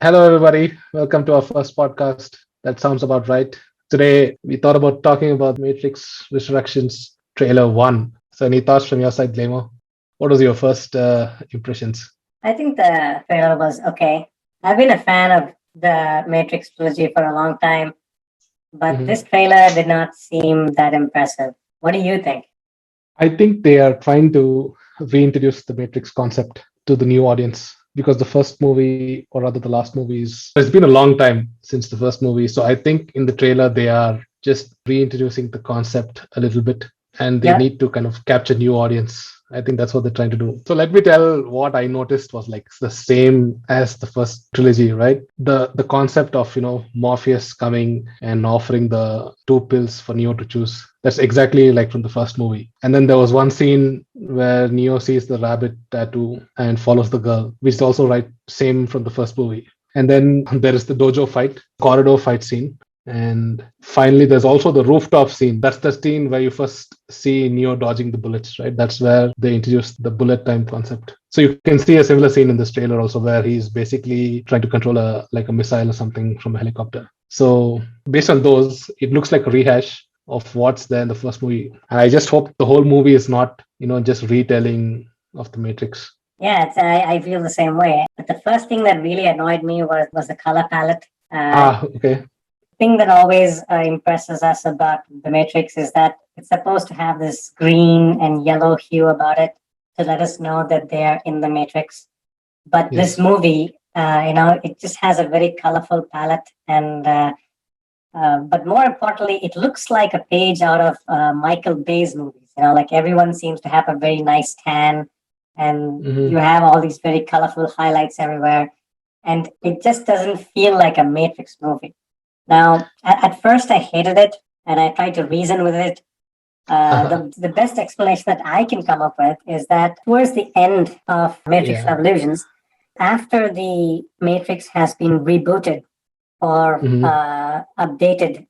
Hello, everybody. Welcome to our first podcast. That sounds about right. Today, we thought about talking about Matrix Resurrections Trailer 1. So, any thoughts from your side, Glamo? What was your first impressions? I think the trailer was okay. I've been a fan of the Matrix trilogy for a long time, but Mhm. this trailer did not seem that impressive. What do you think? I think they are trying to reintroduce the Matrix concept to the new audience because the first movie, or rather the last movie, it's been a long time since the first movie. So, I think in the trailer, they are just reintroducing the concept a little bit and they Yeah, need to kind of capture new audience. I think that's what they're trying to do. So let me tell what I noticed was like the same as the first trilogy, right? The concept of Morpheus coming and offering the two pills for Neo to choose. That's exactly like from the first movie. And then there was one scene where Neo sees the rabbit tattoo and follows the girl, which is also right same from the first movie. And then there is the dojo fight, corridor fight scene. And finally, there's also the rooftop scene. That's the scene where you first see Neo dodging the bullets, right? That's where they introduced the bullet time concept. So you can see a similar scene in this trailer also, where he's basically trying to control a missile or something from a helicopter. So based on those, it looks like a rehash of what's there in the first movie. And I just hope the whole movie is not, just retelling of the Matrix. yeah, I feel the same way. But the first thing that really annoyed me was the color palette. Okay. Thing that always impresses us about the Matrix is that it's supposed to have this green and yellow hue about it to let us know that they are in the Matrix. But this Yes. movie, it just has a very colorful palette, and but more importantly, it looks like a page out of Michael Bay's movies. Like everyone seems to have a very nice tan, and you Hmm. have all these very colorful highlights everywhere, and it just doesn't feel like a Matrix movie. Now, at first, I hated it, and I tried to reason with it. The best explanation that I can come up with is that towards the end of Matrix Yeah. Revolutions, after the Matrix has been rebooted or Hmm. updated,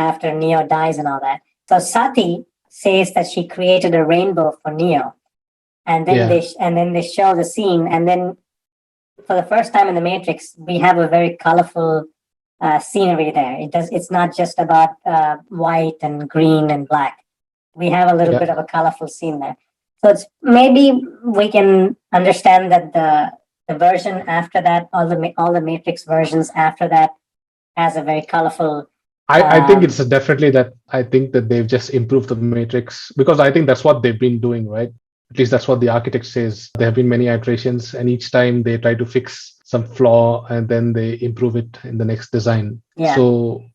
after Neo dies and all that. So Sati says that she created a rainbow for Neo, and then Yeah. they show the scene, and then for the first time in the Matrix, we have a very colorful scenery there. It's not just about white and green and black. We have a little Yeah. bit of a colorful scene there. So it's maybe we can understand that the version after that, all the Matrix versions after that, has a very colorful. I think Um, it's definitely that I think that they've just improved the Matrix because I think that's what they've been doing, right? At least that's what the architect says. There have been many iterations, and each time they try to fix some flaw and then they improve it in the next design. yeah, So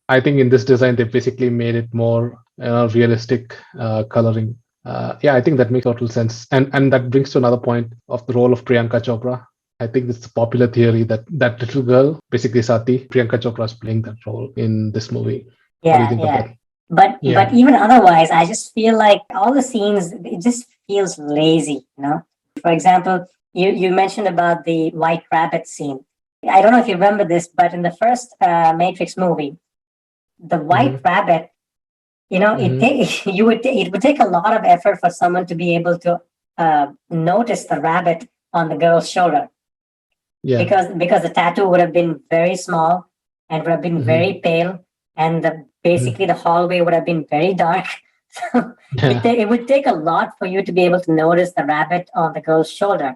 I think in this design, they basically made it more realistic coloring. Yeah, I think that makes total sense. And that brings to another point of the role of Priyanka Chopra. I think it's a popular theory that that little girl, basically Sati, Priyanka Chopra is playing that role in this movie. What do you yeah, think of yeah. that? But Yeah. even otherwise, I just feel like all the scenes it just feels lazy. For example, you mentioned about the white rabbit scene. I don't know if you remember this, but in the first Matrix movie, the white Hmm. rabbit, Hmm. it would take a lot of effort for someone to be able to notice the rabbit on the girl's shoulder Yeah. because the tattoo would have been very small and would have been Hmm. very pale, and basically Hmm. the hallway would have been very dark. So Yeah. it would take a lot for you to be able to notice the rabbit on the girl's shoulder.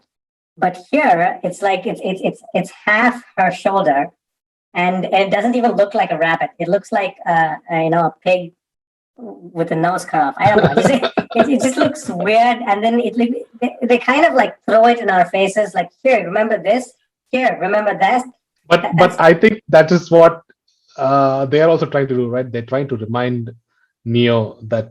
But here, it's like it's half her shoulder, and it doesn't even look like a rabbit. It looks like a pig with a nose cut off. I don't know. It just looks weird, and then they kind of like throw it in our faces, like here, remember this? Here, remember that? But That's I think that is what they are also trying to do, right? They're trying to remind Neo that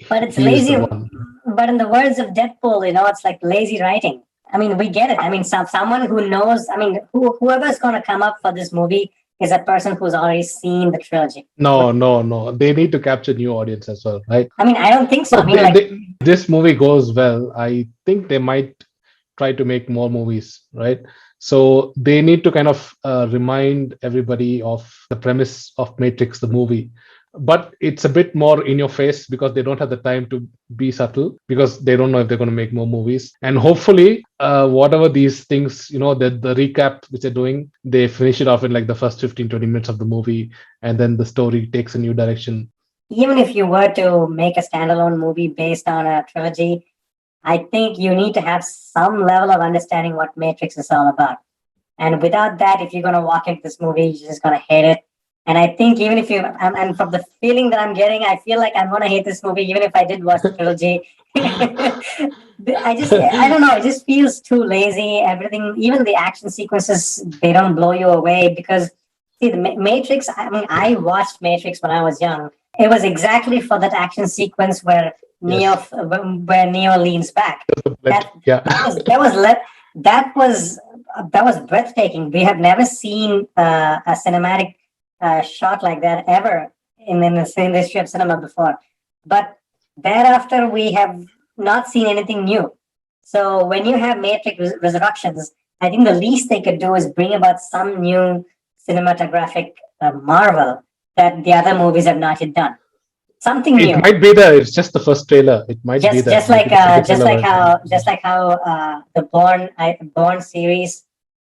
but it's he is the lazy. one. But in the words of Deadpool, it's like lazy writing. I mean, we get it. I mean, someone who knows. I mean, whoever's going to come up for this movie is a person who's already seen the trilogy. No, no, no. They need to capture new audience as well, right? I mean, I don't think so. I No, mean, like, this movie goes well. I think they might try to make more movies, right? So they need to kind of remind everybody of the premise of Matrix, the movie, but it's a bit more in your face because they don't have the time to be subtle because they don't know if they're going to make more movies. And hopefully, whatever these things, the recap which they're doing, they finish it off in like the first 15-20 minutes of the movie, and then the story takes a new direction. Even if you were to make a standalone movie based on a trilogy, I think you need to have some level of understanding what Matrix is all about. And without that, if you're going to walk into this movie, you're just going to hate it. And I think even if and from the feeling that I'm getting, I feel like I'm going to hate this movie, even if I did watch the trilogy. I don't know, it just feels too lazy. Everything, even the action sequences, they don't blow you away because, see, the Matrix, I mean, I watched Matrix when I was young. It was exactly for that action sequence where Yes. where Neo leans back. Yeah. That was breathtaking. We have never seen a cinematic shot like that ever in the history of cinema before. But thereafter, we have not seen anything new. So when you have Matrix Resurrections, I think the least they could do is bring about some new cinematographic marvel that the other movies have not yet done. Something It new. might be there. It's just the first trailer. It might be there. Just like how the Born series,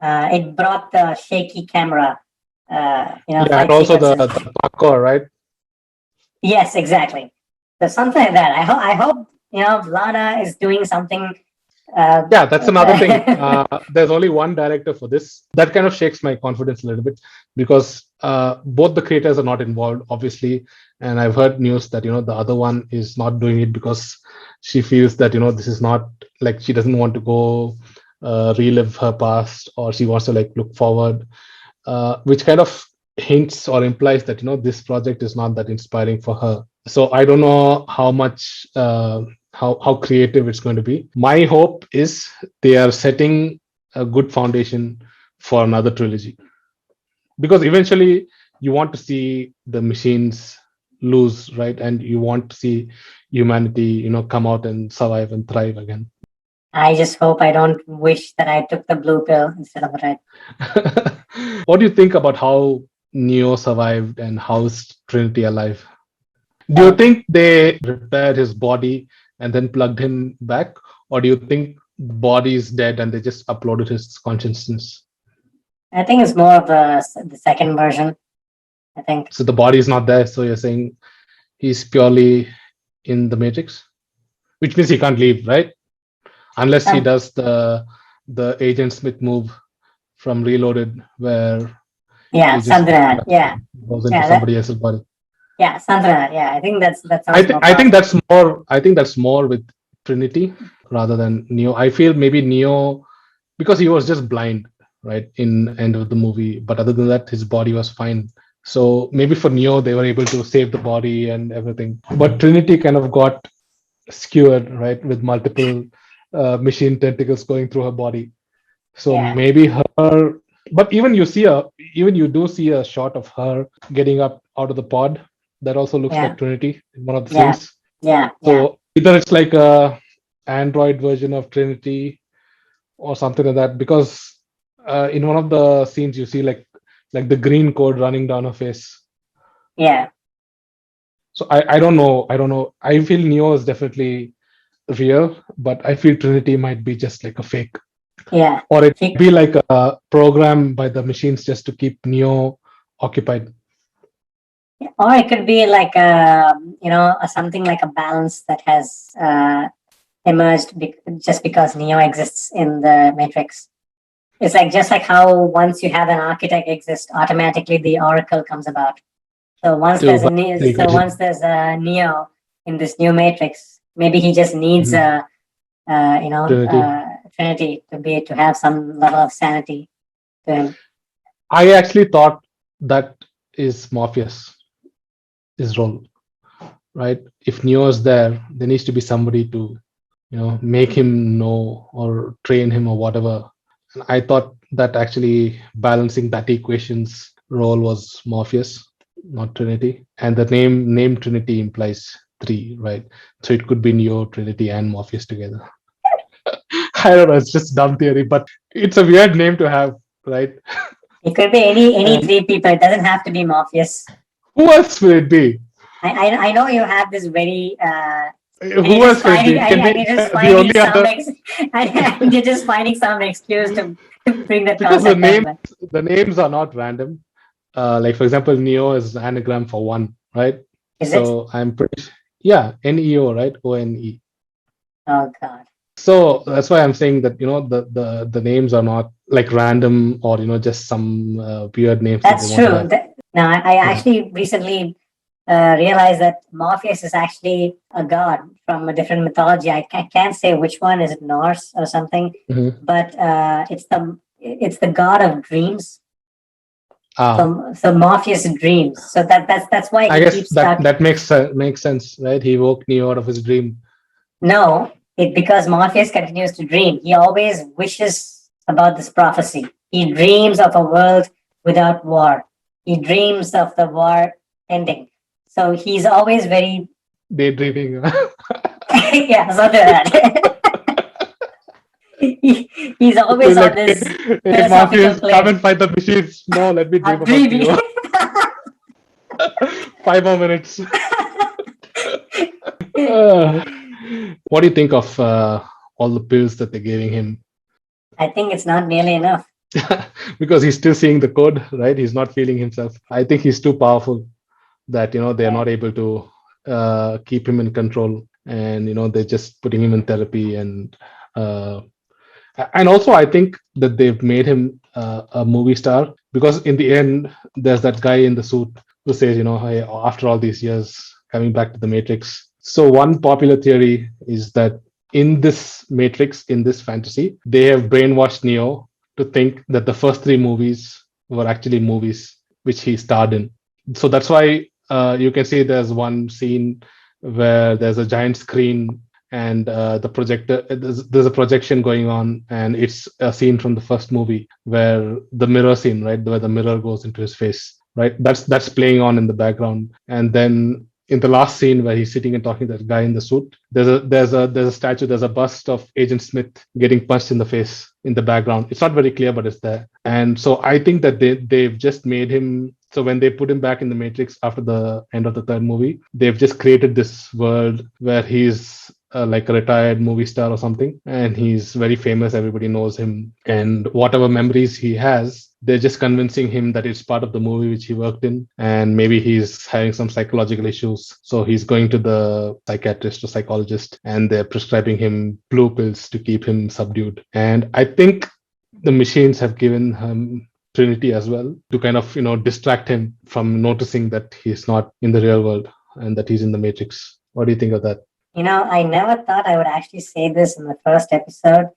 it brought the shaky camera, Yeah, and fight also the sequences. parkour, right? Yes, exactly. So something like that. I hope Lana is doing something. Yeah, that's another thing. There's only one director for this. That kind of shakes my confidence a little bit because both the creators are not involved, obviously. And I've heard news that the other one is not doing it because she feels that this is not like she doesn't want to go relive her past, or she wants to like look forward, which kind of hints or implies that this project is not that inspiring for her. So I don't know how much how creative it's going to be. My hope is they are setting a good foundation for another trilogy, because eventually you want to see the machines lose, right? And you want to see humanity come out and survive and thrive again. I just hope I don't wish that I took the blue pill instead of the red. What do you think about how Neo survived and how's Trinity alive? Do you think they repaired his body and then plugged him back, or do you think the body is dead and they just uploaded his consciousness? I think it's more of the second version. I think. So the body is not there. So you're saying he's purely in the Matrix, which means he can't leave, right? Unless he does the Agent Smith move from Reloaded, where yeah, he just goes into somebody else's body. Yeah, something like that. Yeah, I think that sounds I think that's more with Trinity rather than Neo. I feel maybe Neo, because he was just blind, right, in end of the movie. But other than that, his body was fine. So maybe for Neo, they were able to save the body and everything. But Trinity kind of got skewered, right, with multiple machine tentacles going through her body. So maybe her. But even you do see a shot of her getting up out of the pod. That also looks like Trinity in one of the scenes. Yeah. So either it's like a Android version of Trinity or something like that, because in one of the scenes you see like the green code running down her face. Yeah. So I don't know. I feel Neo is definitely real, but I feel Trinity might be just like a fake. Yeah. Or it could be like a program by the machines just to keep Neo occupied. Or it could be like something like a balance that has emerged just because Neo exists in the Matrix. It's like just like how once you have an architect exist, automatically the oracle comes about. So once there's a Neo in this new Matrix, maybe he just needs Trinity to have some level of sanity to him. I actually thought that is Morpheus' role, right? If Neo is there needs to be somebody to make him know or train him or whatever. And I thought that actually balancing that equation's role was Morpheus, not Trinity. And the name Trinity implies three, right? So it could be Neo, Trinity, and Morpheus together. I don't know, it's just dumb theory, but it's a weird name to have, right? It could be any three people. It doesn't have to be Morpheus. Who else will it be? I know you have this very and Who else can it be? It can and be you're just the finding only some other and you're just finding some excuse to bring that because concept up. But the names are not random. Like for example, Neo is an anagram for one, right? is it? So I'm pretty yeah, NEO, right? ONE. Oh God. So that's why I'm saying that the names are not like random or just some weird names that they That's want to true. have. Now, I Yeah. actually recently realized that Morpheus is actually a god from a different mythology. Can't say which one. Is it Norse or something? Mhm. But it's the god of dreams. Ah, So Morpheus dreams. So that's why I he guess keeps stuck. that makes sense, right? He woke Neo out of his dream. No, because Morpheus continues to dream. He always wishes about this prophecy. He dreams of a world without war. He dreams of the war ending. So he's always very Daydreaming. yeah, something like that. He's always on Like, this hey, philosophical Morpheus, come plane. and fight the machines. No, let me dream I'm about dreaming. Neo. 5 more minutes. Uh, what do you think of all the pills that they're giving him? I think it's not nearly enough. Because he's still seeing the code, right? He's not feeling himself. I think he's too powerful that they're Yeah. not able to keep him in control, and they're just putting him in therapy, uh, and also I think that they've made him a movie star because in the end there's that guy in the suit who says, hey, after all these years coming back to the Matrix. So one popular theory is that in this Matrix, in this fantasy, they have brainwashed Neo to think that the first three movies were actually movies which he starred in. So that's why you can see there's one scene where there's a giant screen and the projector there's a projection going on, and it's a scene from the first movie where the mirror scene, right, where the mirror goes into his face, right, that's playing on in the background. And then in the last scene where he's sitting and talking to that guy in the suit, there's a statue, there's a bust of Agent Smith getting punched in the face in the background. It's not very clear, but it's there. And so I think that they've just made him, so when they put him back in the Matrix after the end of the third movie, they've just created this world where he's like a retired movie star or something, and he's very famous. Everybody knows him, and whatever memories he has, they're just convincing him that it's part of the movie which he worked in, and maybe he's having some psychological issues. So he's going to the psychiatrist or psychologist, and they're prescribing him blue pills to keep him subdued. And I think the machines have given him Trinity as well to kind of distract him from noticing that he's not in the real world and that he's in the Matrix. What do you think of that? I never thought I would actually say this in the first episode,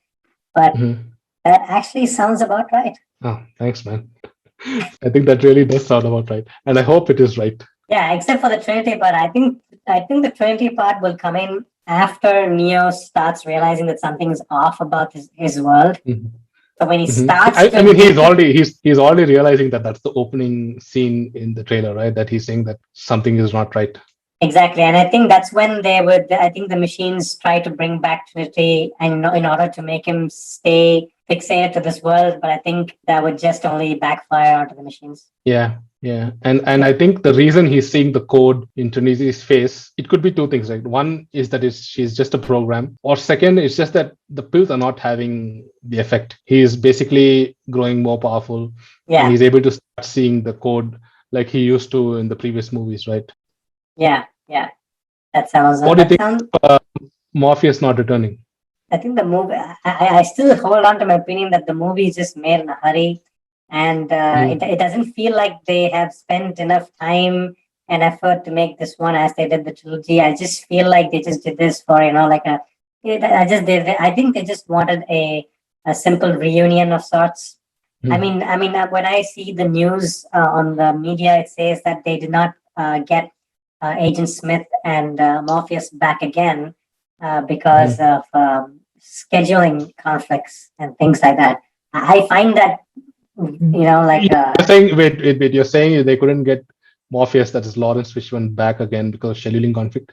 but Mm-hmm. that actually sounds about right. Oh, thanks, man. I think that really does sound about right, and I hope it is right. Yeah, except for the Trinity part. I think the Trinity part will come in after Neo starts realizing that something's off about his world. Mhm. So when he Mhm. starts I to mean, weaken, he's already realizing that that's the opening scene in the trailer, right? That he's saying that something is not right. exactly, and I think that's when I think the machines try to bring back Trinity, and in order to make him stay fixated to this world. But I think that would just only backfire onto the machines. Yeah, yeah, and I think the reason he's seeing the code in Trinity's face, it could be two things, right? One is that she's just a program, or second, it's just that the pills are not having the effect. He's basically growing more powerful, and Yeah, he's able to start seeing the code like he used to in the previous movies, right? yeah. That sounds. What do you That think? sounds. Morpheus not returning. I think the movie. I still hold on to my opinion that the movie is just made in a hurry, and Mhm. it doesn't feel like they have spent enough time and effort to make this one as they did the trilogy. I just feel like they just did this for like a. I think they just wanted a simple reunion of sorts. Mhm. When I see the news on the media, it says that they did not get Agent Smith and Morpheus back again because Mhm. of scheduling conflicts and things like that. I find that like You're saying, wait, you're saying they couldn't get Morpheus, that is Lawrence Fishburne, back again because of scheduling conflict?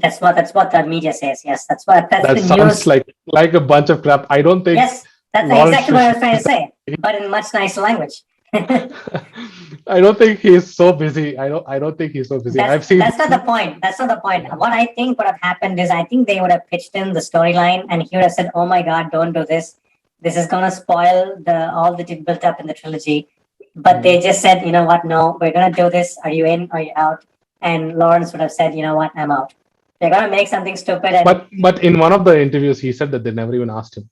that's what the media says. Yes, that's That the sounds news. like a bunch of crap. I don't think Yes, that's Lawrence exactly what I was Fishburne. trying to say, but in much nicer language. I don't think he's so busy. I don't think he's so busy. That's I've seen. that's not the point. That's not the point. What I think would have happened is I think they would have pitched in the storyline, and he would have said, "Oh my God, don't do this. This is gonna spoil the all that you built up in the trilogy." But they just said, "You know what? No, we're gonna do this. Are you in? Are you out?" And Lawrence would have said, "You know what? I'm out. They're gonna make something stupid, and But in one of the interviews, he said that they never even asked him.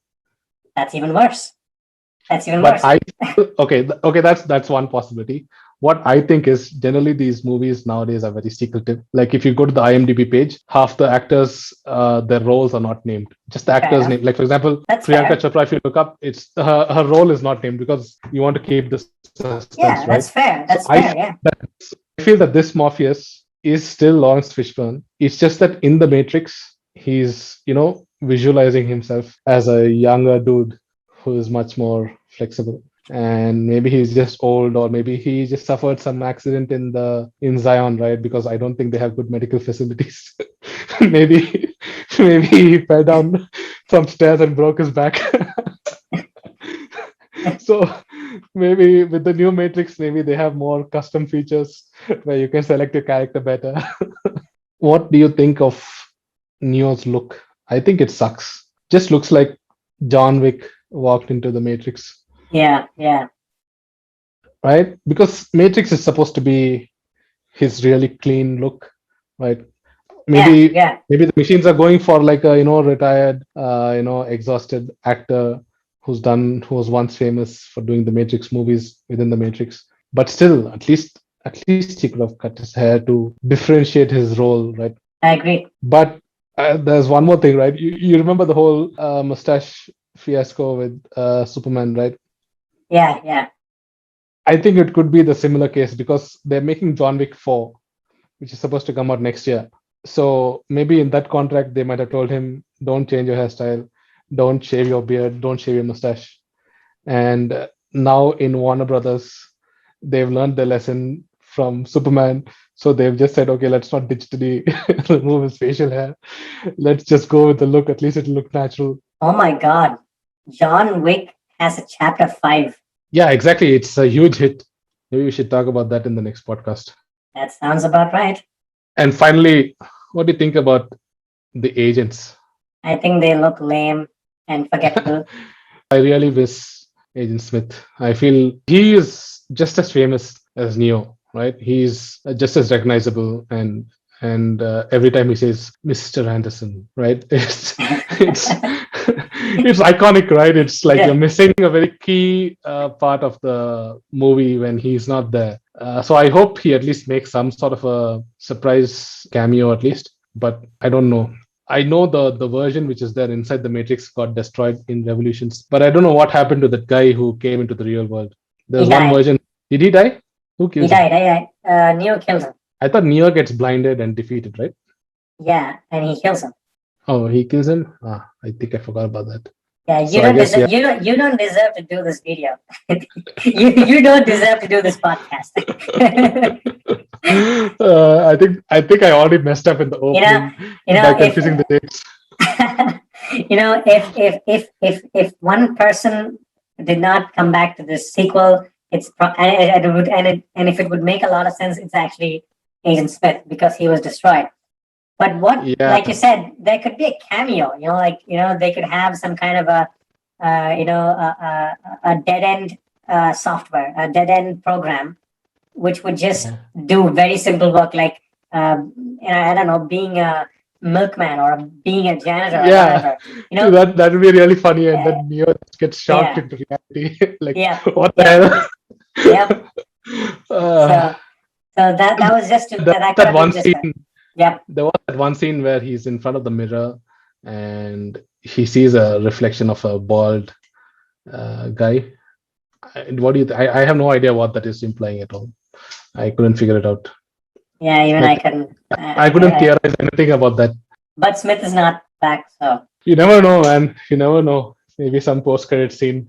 that's even worse. That's even But worse." okay, that's one possibility. What I think is generally these movies nowadays are very secretive. Like if you go to the IMDb page, half the actors, their roles are not named, just the Fair actor's enough. name. Like for example, That's Priyanka fair. Chopra, if you look up, it's her role is not named because you want to keep the suspense, Yeah, right? that's fair. So That's fair. Yeah. I feel that this Morpheus is still Lawrence Fishburne. It's just that in the Matrix, he's visualizing himself as a younger dude who is much more flexible. And maybe he's just old, or maybe he just suffered some accident in Zion, right? Because I don't think they have good medical facilities. maybe maybe he fell down some stairs and broke his back. So maybe with the new Matrix, maybe they have more custom features where you can select your character better. What do you think of Neo's look? I think it sucks. Just looks like John Wick walked into the Matrix, Yeah. Yeah. right? Because Matrix is supposed to be his really clean look, right? Yeah. Maybe Yeah. maybe the machines are going for like a retired exhausted actor who was once famous for doing the Matrix movies within the Matrix. But still, at least he could have cut his hair to differentiate his role, right? I agree. But there's one more thing, right? You remember the whole mustache fiasco with Superman, right? Yeah. Yeah. I think it could be the similar case because they're making John Wick 4, which is supposed to come out next year. So maybe in that contract, they might have told him, don't change your hairstyle, don't shave your beard, don't shave your mustache. And now in Warner Brothers, they've learned the lesson from Superman. So they've just said, okay, let's not digitally remove his facial hair. Let's just go with the look. At least it'll look natural. Oh my God. John Wick has a chapter 5. Yeah, exactly. It's a huge hit. Maybe we should talk about that in the next podcast. That sounds about right. And finally, what do you think about the agents? I think they look lame and forgettable. I really miss Agent Smith. I feel he is just as famous as Neo, right? He's just as recognizable, and every time he says Mr. Anderson, right? It's iconic, right? It's like you're Yeah. missing a very key part of the movie when he's not there. So I hope he at least makes some sort of a surprise cameo at least, but I don't know. I know the version which is there inside the Matrix got destroyed in Revolutions, but I don't know what happened to that guy who came into the real world. He There's one died. version. Did he die? Who He kills him? died. Neo kills him. I thought Neo gets blinded and defeated, right? Yeah, and he kills him. Oh, he kills him. I think I forgot about that. Yeah, So I guess yeah. you don't deserve to do this video. you don't deserve to do this podcast. I think I already messed up in the opening by confusing the dates. If one person did not come back to this sequel, and if it would make a lot of sense, it's actually Agent Smith because he was destroyed. But Yeah. like you said, there could be a cameo. They could have some kind of a dead end software, a dead end program, which would just do very simple work, like I don't know, being a milkman or being a janitor or whatever. That would be really funny, and then Neo gets shocked into reality. Like, what the hell? Yep. So that was just that one scene. Yep. There was that one scene where he's in front of the mirror and he sees a reflection of a bald guy. What do you? I have no idea what that is implying at all. I couldn't figure it out. Yeah, even I couldn't. I couldn't theorize anything about that. But Smith is not back, so you never know, man. You never know. Maybe some post-credit scene,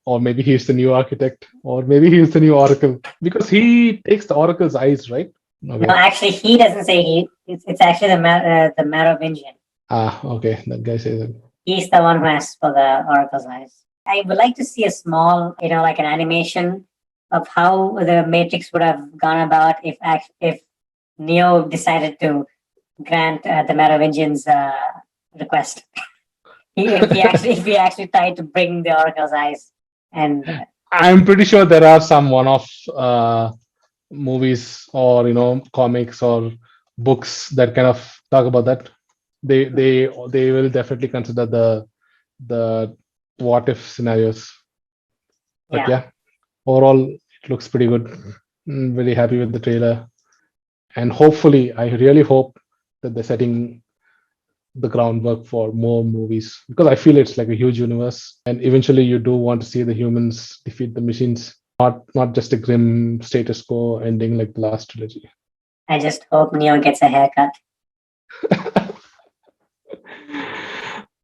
or maybe he's the new architect, or maybe he's the new Oracle, because he takes the Oracle's eyes, right? Okay. No, actually, he doesn't say he. It's actually the Merovingian. Okay. That guy says it. He's the one who asks for the Oracle's eyes. I would like to see a small, like an animation of how the Matrix would have gone about if Neo decided to grant the Merovingians' request. If he actually tried to bring the Oracle's eyes, and I'm pretty sure there are some one-off movies or comics or books that kind of talk about that. They will definitely consider the what if scenarios. But yeah, overall it looks pretty good. Very happy with the trailer, and hopefully, I really hope that they're setting the groundwork for more movies, because I feel it's like a huge universe, and eventually you do want to see the humans defeat the machines, not just a grim status quo ending like the last trilogy. I just hope Neo gets a haircut.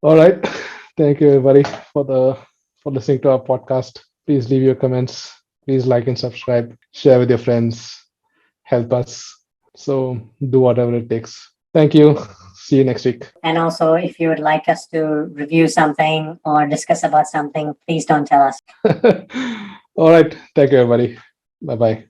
All right, thank you everybody for listening to our podcast. Please leave your comments. Please like and subscribe. Share with your friends. Help us. So do whatever it takes. Thank you. See you next week. And also, if you would like us to review something or discuss about something, please don't tell us. All right. Thank you, everybody. Bye bye.